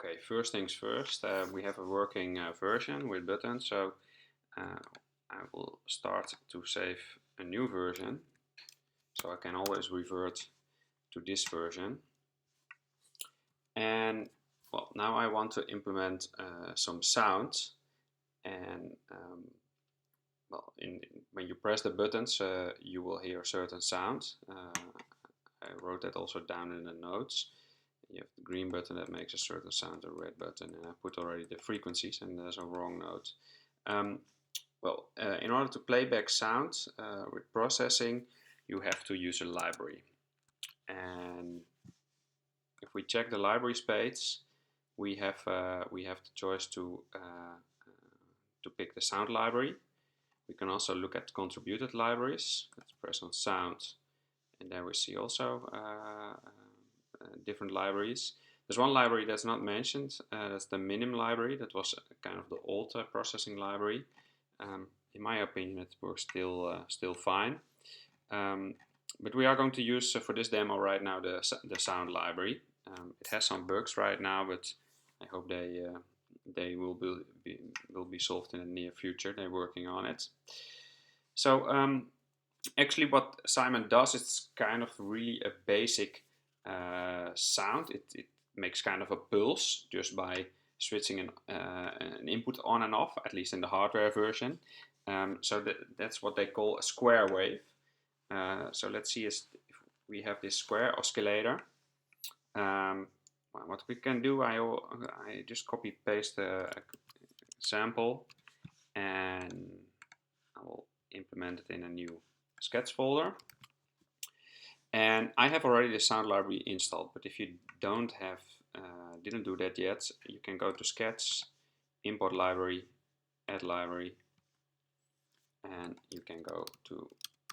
Okay, first things first, we have a working version with buttons, so I will start to save a new version, so I can always revert to this version. And well, now I want to implement some sound, and well, when you press the buttons, you will hear a certain sound. I wrote that also down in the notes. You have the green button that makes a certain sound, the red button, and I put already the frequencies, and there's a wrong note. In order to play back sound with processing, you have to use a library. And if we check the libraries page, we have the choice to pick the sound library. We can also look at contributed libraries. Let's press on sound, and there we see also different libraries. There's one library that's not mentioned. That's the minim library. That was kind of the old processing library. In my opinion, it works still fine. But we are going to use for this demo right now the sound library. It has some bugs right now, but I hope they will be solved in the near future. They're working on it. So actually, what Simon does, it's kind of really a basic sound. It makes kind of a pulse just by switching an input on and off, at least in the hardware version. So that's what they call a square wave. So let's see if we have this square oscillator. What we can do, I just copy paste a sample, and I will implement it in a new sketch folder. And I have already the sound library installed, but if you didn't do that yet, you can go to Sketch, Import Library, Add Library, and you can go to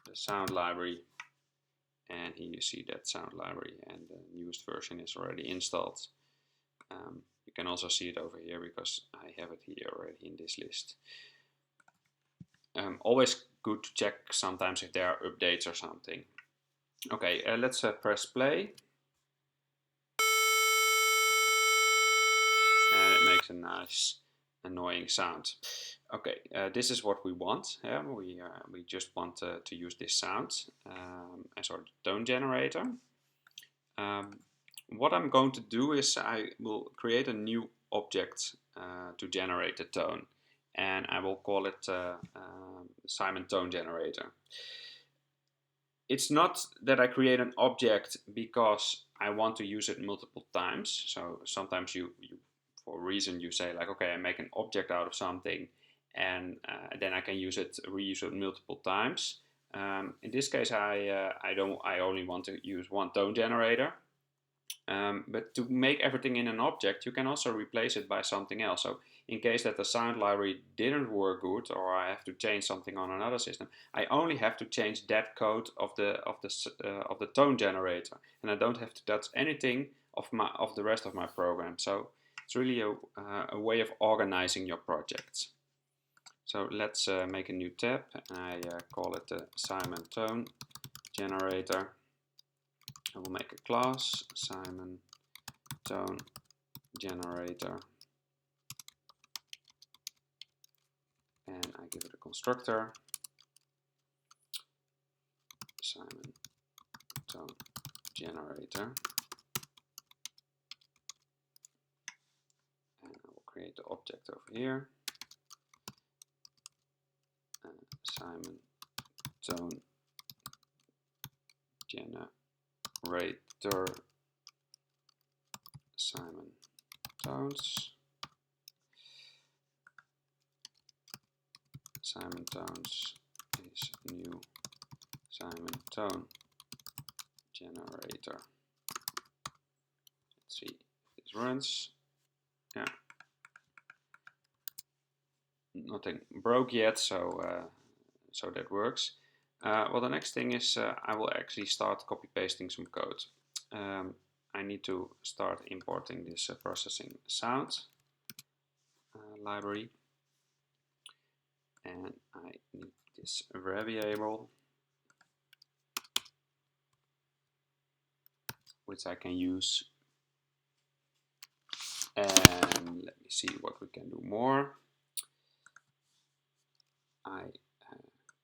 the sound library, and here you see that sound library, and the newest version is already installed. You can also see it over here because I have it here already in this list. Always good to check sometimes if there are updates or something. Okay, let's press play. And it makes a nice annoying sound. Okay, this is what we want. Yeah? We just want to use this sound as our tone generator. What I'm going to do is I will create a new object to generate the tone, and I will call it Simon Tone Generator. It's not that I create an object because I want to use it multiple times. So sometimes you for a reason you say like, okay, I make an object out of something, and then I can reuse it multiple times. In this case, I only want to use one tone generator. But to make everything in an object, you can also replace it by something else. So in case that the sound library didn't work good, or I have to change something on another system, I only have to change that code of the tone generator, and I don't have to touch anything of the rest of my program. So it's really a way of organizing your projects. So let's make a new tab, and I call it the Simon Tone Generator. I will make a class, Simon Tone Generator, and I give it a constructor, Simon Tone Generator, and I will create the object over here, Simon Tone Generator, Simon Tones. Simon Tones is new Simon Tone Generator. Let's see if this runs. Yeah, nothing broke yet, so that works. Well, the next thing is I will actually start copy pasting some code. I need to start importing this processing sound library, and I need this variable which I can use And let me see what we can do more. I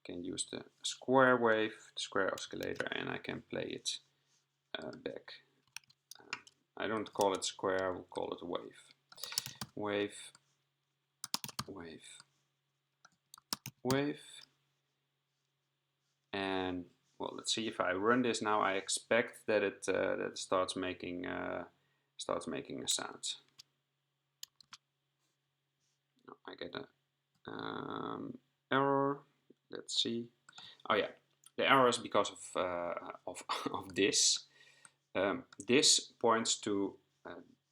can use the square wave, the square oscillator, and I can play it back. I don't call it square, I will call it wave. Wave, wave, wave. And well, let's see if I run this now. I expect that it starts making a sound. I get a error. Let's see. Oh yeah, the error is because of this. This points to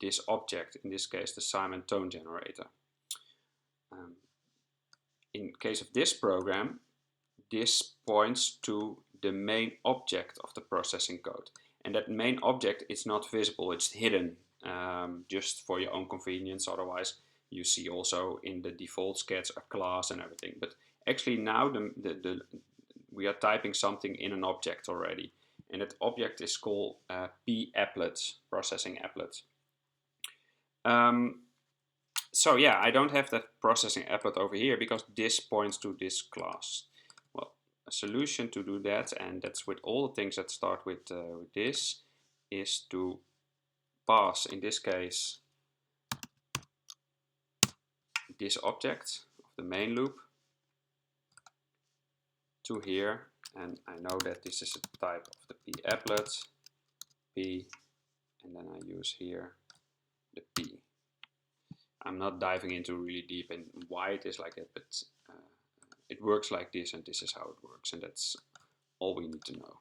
this object, in this case the Simon tone generator. In case of this program, this points to the main object of the processing code. And that main object is not visible, it's hidden, just for your own convenience. Otherwise, you see also in the default sketch a class and everything. But actually now we are typing something in an object already. And that object is called p-applet, processing applet. So yeah, I don't have that processing applet over here because this points to this class. Well, a solution to do that, and that's with all the things that start with this, is to pass, in this case, this object of the main loop to here. And I know that this is a type of the p-applet, p, and then I use here the p. I'm not diving into really deep in why it is like that, but it works like this, and this is how it works, and that's all we need to know.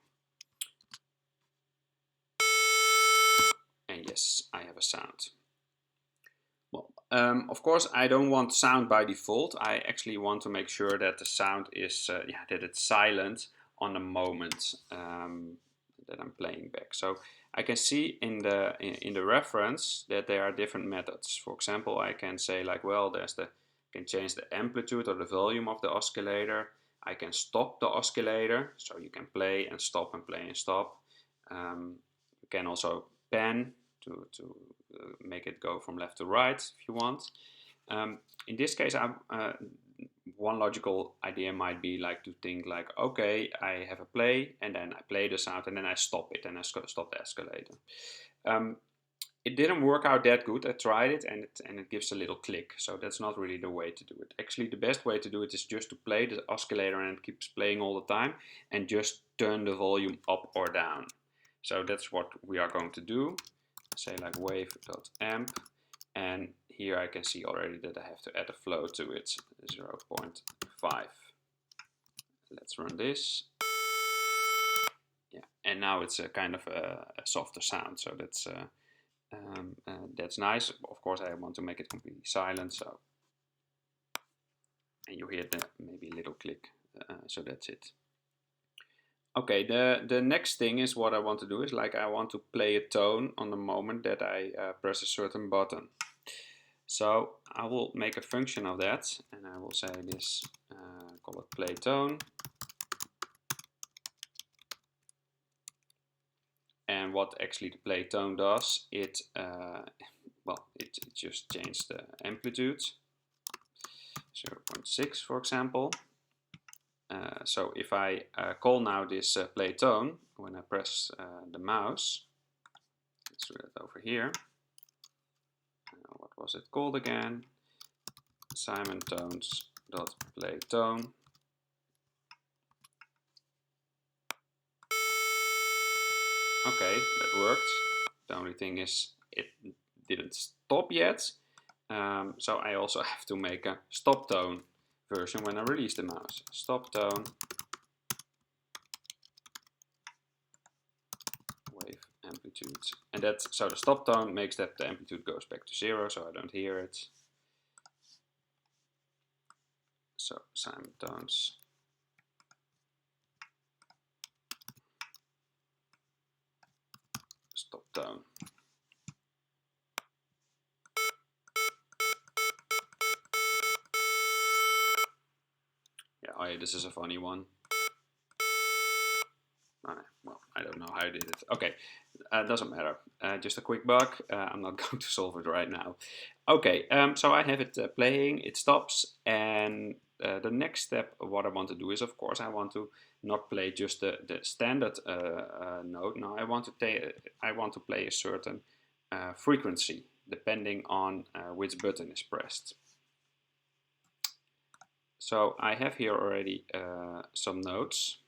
And yes, I have a sound. Well, of course, I don't want sound by default. I actually want to make sure that the sound is that it's silent on the moment that I'm playing back. So I can see in the reference that there are different methods. For example, I can say like, well, can change the amplitude or the volume of the oscillator. I can stop the oscillator, so you can play and stop and play and stop. You can also pan to make it go from left to right if you want. In this case, one logical idea might be like to think like, okay, I have a play and then I play the sound and then I stop it and I stop the escalator. It didn't work out that good. I tried it and it gives a little click. So that's not really the way to do it. Actually, the best way to do it is just to play the oscillator and it keeps playing all the time and just turn the volume up or down. So that's what we are going to do. Say like wave.amp, and here I can see already that I have to add a flow to it, 0.5. Let's run this. Yeah, and now it's a kind of a softer sound, so that's nice. Of course, I want to make it completely silent, so, and you hear maybe a little click, so that's it. Okay, the next thing is what I want to do is like I want to play a tone on the moment that I press a certain button. So I will make a function of that, and I will say this, call it play tone. And what actually the play tone does, it just changed the amplitude, 0.6 for example. So if I call now this play tone, when I press the mouse, let's do that over here. What was it called again? Simon tones dot play tone. Okay, that worked. The only thing is it didn't stop yet. So I also have to make a stop tone version when I release the mouse. Stop tone, wave amplitude. And that's, so the stop tone makes that the amplitude goes back to 0, so I don't hear it. So Simon tones. Stop tone. Yeah, oh yeah, this is a funny one. Well, I don't know how I did it. Okay, doesn't matter. Just a quick bug. I'm not going to solve it right now. Okay, so I have it playing. It stops, and the next step, what I want to do is, of course, I want to not play just the standard note. No, I want to play a certain frequency depending on which button is pressed. So I have here already some notes.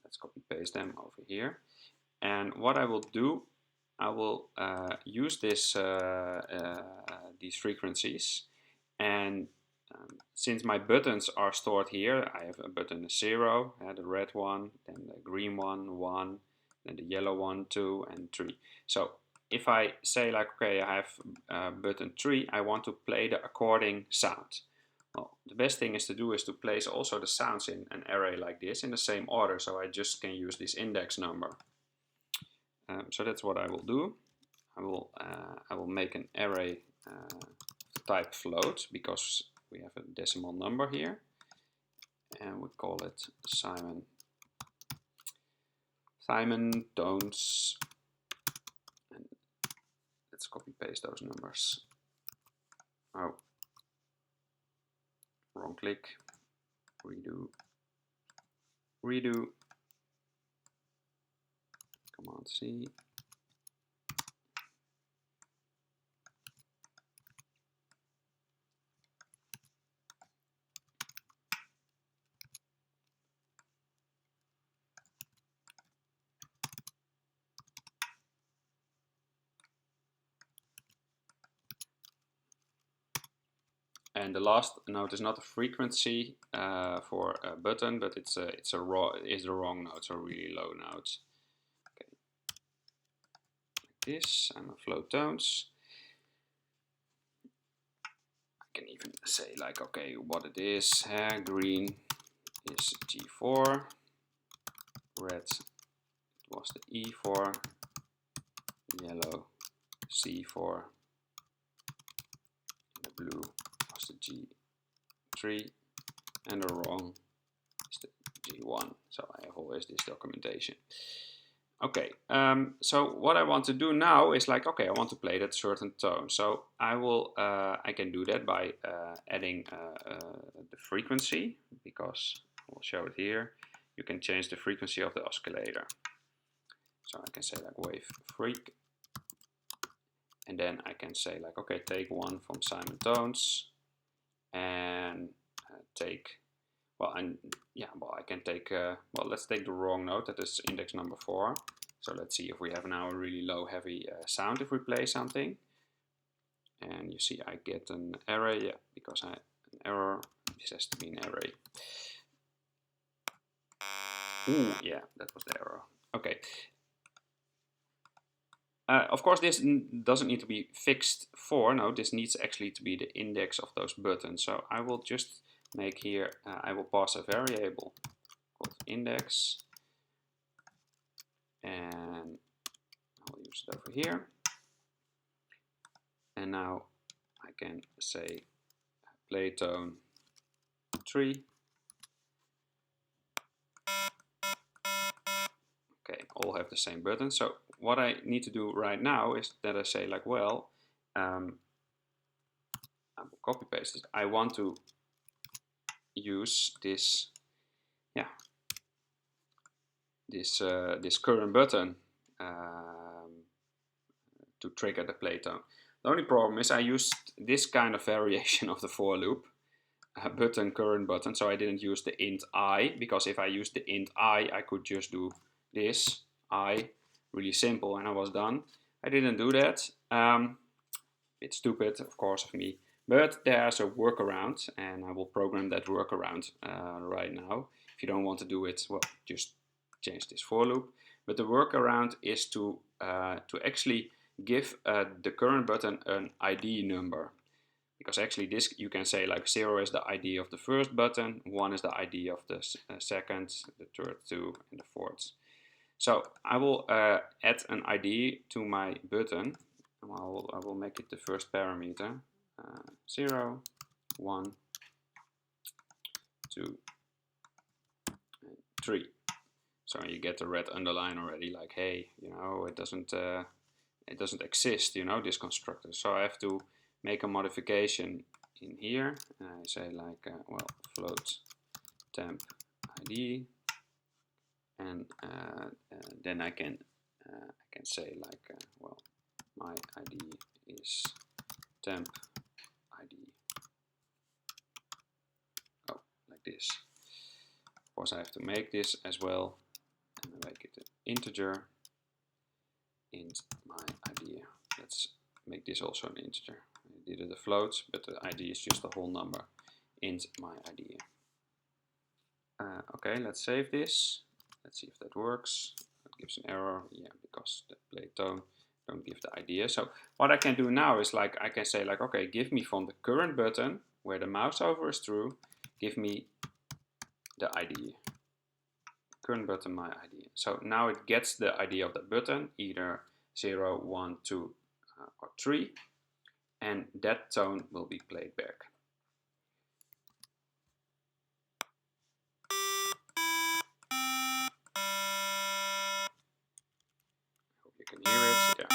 Let's copy paste them over here. And what I will do, I will use these frequencies. And since my buttons are stored here, I have a button 0, the red one, then the green one, 1, then the yellow one, 2, and 3. So if I say like, okay, I have button 3, I want to play the according sound. Well, the best thing is to place also the sounds in an array like this in the same order, so I just can use this index number. So that's what I will do. I will make an array type float because we have a decimal number here, and we call it Simon tones. And let's copy paste those numbers. Oh, wrong click. Redo. Command C. And the last note is not a frequency for a button, but it's the wrong note, so really low notes. Okay, like this, and a float tones. I can even say like, okay, what it is. Green is G4, red was the E4, yellow C4, and the blue was the G3, and the wrong is the G1. So I have always this documentation. Okay, so what I want to do now is like, okay, I want to play that certain tone. So I can do that by adding the frequency, because I will show it here. You can change the frequency of the oscillator. So I can say like wave freq, and then I can say like, okay, take one from Simon tones, and take, well, I can take, well, let's take the wrong note, that is index number 4. So let's see if we have now a really low heavy sound if we play something. And you see I get an array, yeah, because an error, this has to be an array. Ooh, yeah, that was the error. Okay. Of course, this doesn't need to be fixed for, no, this needs actually to be the index of those buttons. So I will just make here, I will pass a variable called index, and I'll use it over here. And now I can say play tone 3. Okay, all have the same button. So what I need to do right now is that I say like, well, I will copy paste this. I want to use this, yeah, this current button to trigger the play tone. The only problem is I used this kind of variation of the for loop, button current button, so I didn't use the int I, because if I used the int I could just do this I, really simple, and I was done. I didn't do that. It's stupid, of course, of me, but there's a workaround, and I will program that workaround right now. If you don't want to do it, well, just change this for loop. But the workaround is to actually give the current button an ID number. Because actually this, you can say like 0 is the ID of the first button, 1 is the ID of the second, the third 2, and the fourth. So I will add an ID to my button. I will make it the first parameter. 0, 1, 2, and 3. So you get the red underline already, like, hey, you know, it doesn't exist, you know, this constructor. So I have to make a modification in here. I say like, well, float temp ID, and then I can say like, well, my ID is temp ID. Oh, like this. Of course, I have to make this as well, and make it an integer. Int my ID. Let's make this also an integer. I did it a float, but the ID is just a whole number. Int my ID. Okay, let's save this. Let's see if that works. It gives an error, yeah, because the play tone don't give the idea. So what I can do now is like, I can say like, okay, give me from the current button where the mouse over is true, give me the ID. Current button, my ID. So now it gets the ID of the button, either 0, 1, 2, or 3, and that tone will be played back. Hope you can hear it. Yeah.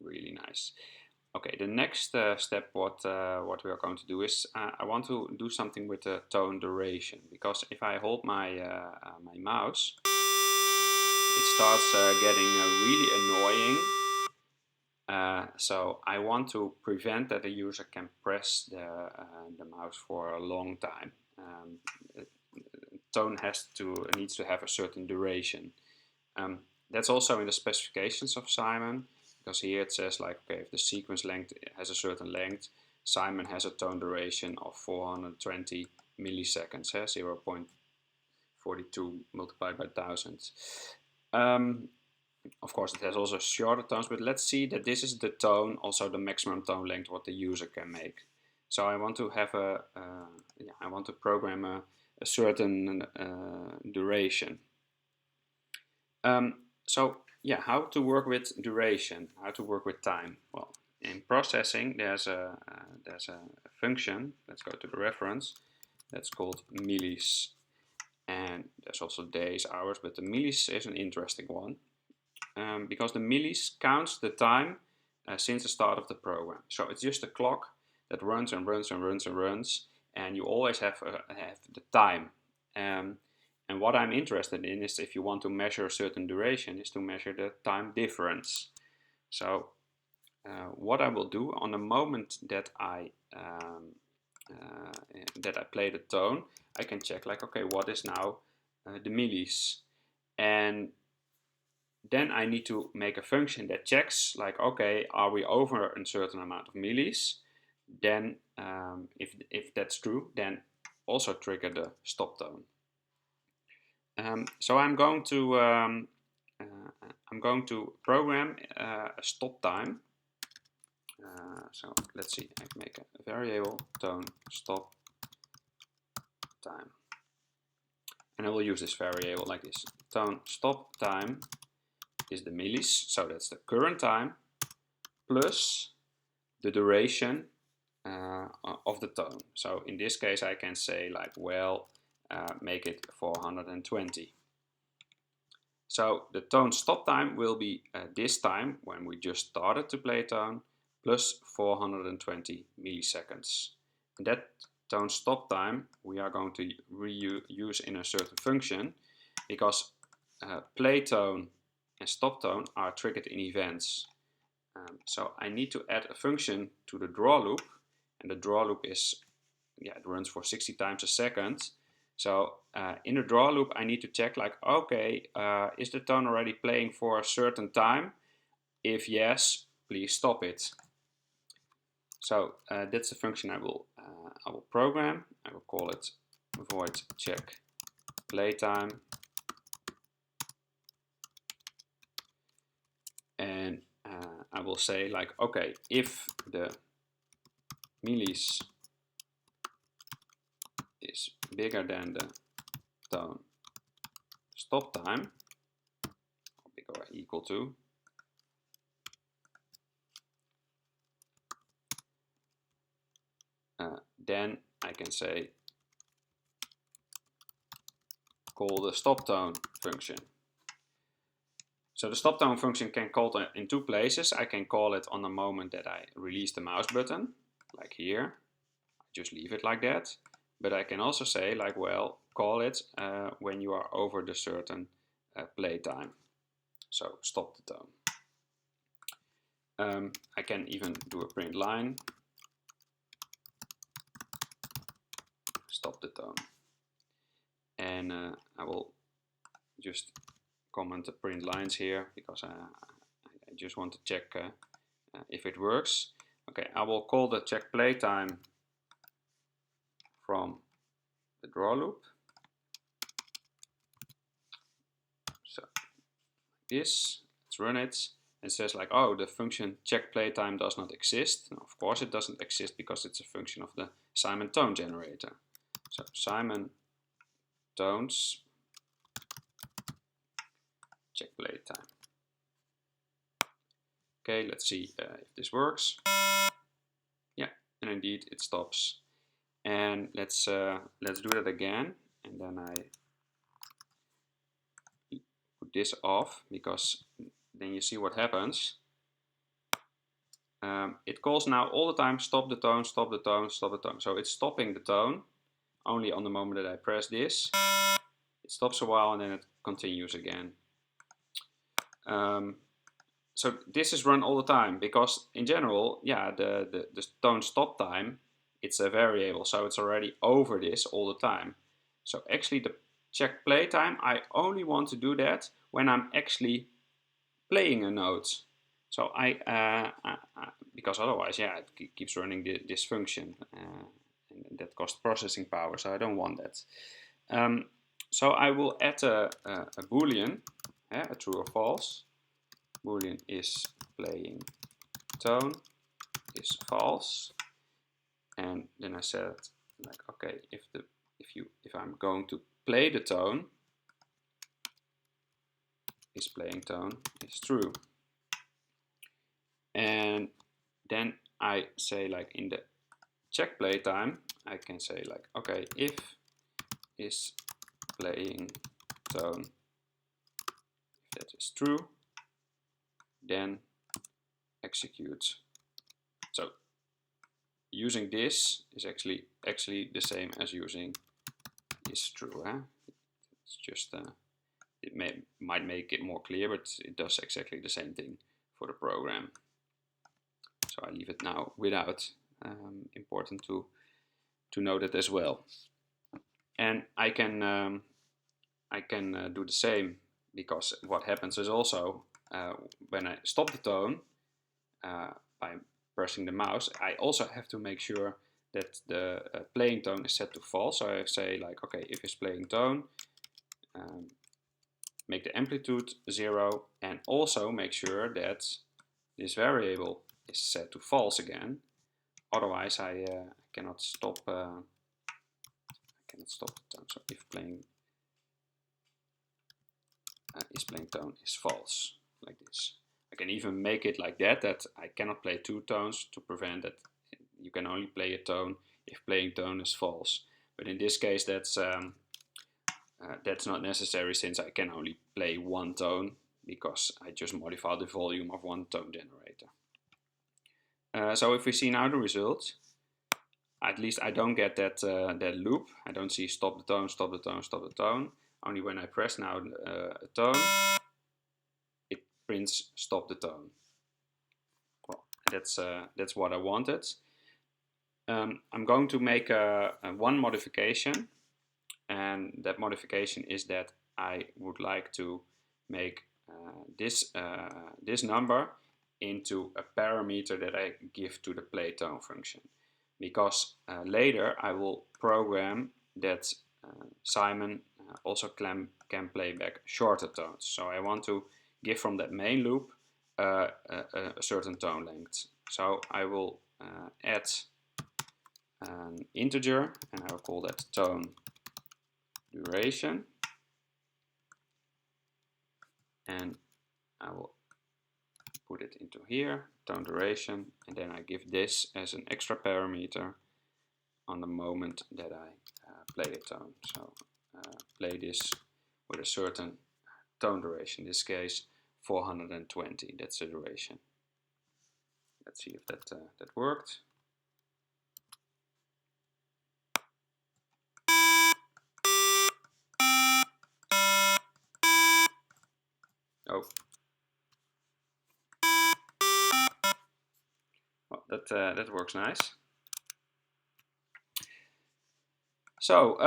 Really nice. Okay, the next step what we are going to do is I want to do something with the tone duration, because if I hold my my mouse, it starts getting really annoying. So I want to prevent that the user can press the mouse for a long time. Tone needs to have a certain duration. That's also in the specifications of Simon, because here it says like, okay, if the sequence length has a certain length, Simon has a tone duration of 420 milliseconds, 0.42 multiplied by 1000. Of course, it has also shorter tones, but let's see that this is the tone, also the maximum tone length what the user can make. So I want to have I want to program a certain duration. So yeah, how to work with duration, how to work with time. Well, in processing, there's a function. Let's go to the reference. That's called millis, and there's also days, hours, but the millis is an interesting one, because the millis counts the time since the start of the program. So it's just a clock that runs and runs and runs and runs, and you always have the time. And what I'm interested in is, if you want to measure a certain duration, is to measure the time difference. So what I will do on the moment that I play the tone, I can check like, okay, what is now the millis, and then I need to make a function that checks like, okay, are we over a certain amount of millis? Then if that's true, then also trigger the stop tone. So I'm going to program a stop time. So let's see, I make a variable tone stop time, and I will use this variable like this. Tone stop time is the millis, so that's the current time, plus the duration of the tone. So in this case I can say like, well, make it 420. So the tone stop time will be this time when we just started to play tone, plus 420 milliseconds. And that tone stop time we are going to reuse in a certain function, because play tone and stop tone are triggered in events. So I need to add a function to the draw loop, and the draw loop is, yeah, it runs for 60 times a second. So in the draw loop I need to check like, okay, is the tone already playing for a certain time? If yes, please stop it. So that's the function I will program. I will call it void check playtime, and I will say like, okay, if the millis is bigger than the tone stop time, or bigger or equal to, then I can say call the stop tone function. So the stop tone function can call it in two places. I can call it on the moment that I release the mouse button, like here. I just leave it like that. But I can also say, like, well, call it when you are over the certain play time. So stop the tone. I can even do a print line. Stop the tone. And I will just comment the print lines here because I just want to check if it works. Okay, I will call the check playtime from the draw loop. So this, let's run it. It says like, oh, the function check playtime does not exist. No, of course it doesn't exist because it's a function of the Simon tone generator. So Simon tones check playtime. Okay, let's see if this works. Yeah, and indeed it stops. And let's do that again, and then I put this off because then you see what happens. It calls now all the time stop the tone, stop the tone, stop the tone. So it's stopping the tone only on the moment that I press this. It stops a while and then it continues again. So this is run all the time because in general, yeah, the tone stop time, it's a variable, so it's already over this all the time. So actually the check play time, I only want to do that when I'm actually playing a note. So because otherwise, yeah, it keeps running this function and that costs processing power, so I don't want that. So I will add a boolean, a true or false. Boolean is playing tone is false, and then I said like, okay, if I'm going to play the tone, is playing tone is true. And then I say like in the check play time, I can say like, okay, if is playing tone, if that is true, then execute. So using this is actually the same as using is true. It's just it might make it more clear, but it does exactly the same thing for the program. So I leave it now without. Important to know that as well. And I can do the same, because what happens is also when I stop the tone by pressing the mouse, I also have to make sure that the playing tone is set to false. So I say like, okay, if it's playing tone, make the amplitude 0, and also make sure that this variable is set to false again. Otherwise, I cannot stop. I cannot stop the tone. So if playing is playing tone is false, like this. I can even make it like that I cannot play two tones, to prevent that you can only play a tone if playing tone is false. But in this case, that's not necessary, since I can only play one tone, because I just modify the volume of one tone generator. So if we see now the result, at least I don't get that loop. I don't see stop the tone, stop the tone, stop the tone. Only when I press now a tone, it prints stop the tone. Well, that's what I wanted. I'm going to make one modification, and that modification is that I would like to make this number into a parameter that I give to the play tone function, because later I will program that Simon also can play back shorter tones. So I want to give from that main loop a certain tone length. So I will add an integer, and I will call that tone duration, and I will put it into here, tone duration, and then I give this as an extra parameter on the moment that I play a tone. So play this with a certain tone duration. In this case, 420. That's the duration. Let's see if that worked. Oh, well, that works nice. So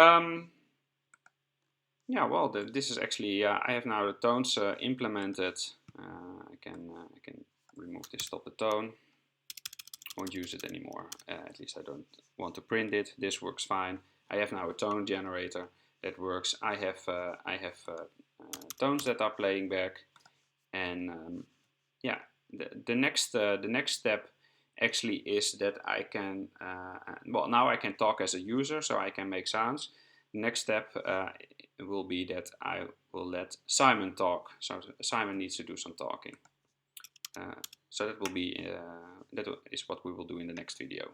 yeah, well, this is actually I have now the tones implemented. I can remove this stop the tone. Won't use it anymore. At least I don't want to print it. This works fine. I have now a tone generator that works. I have tones that are playing back, and yeah, the next step actually is that I can well, now I can talk as a user, so I can make sounds. The next step will be that I will let Simon talk. So Simon needs to do some talking. So that will be that is what we will do in the next video.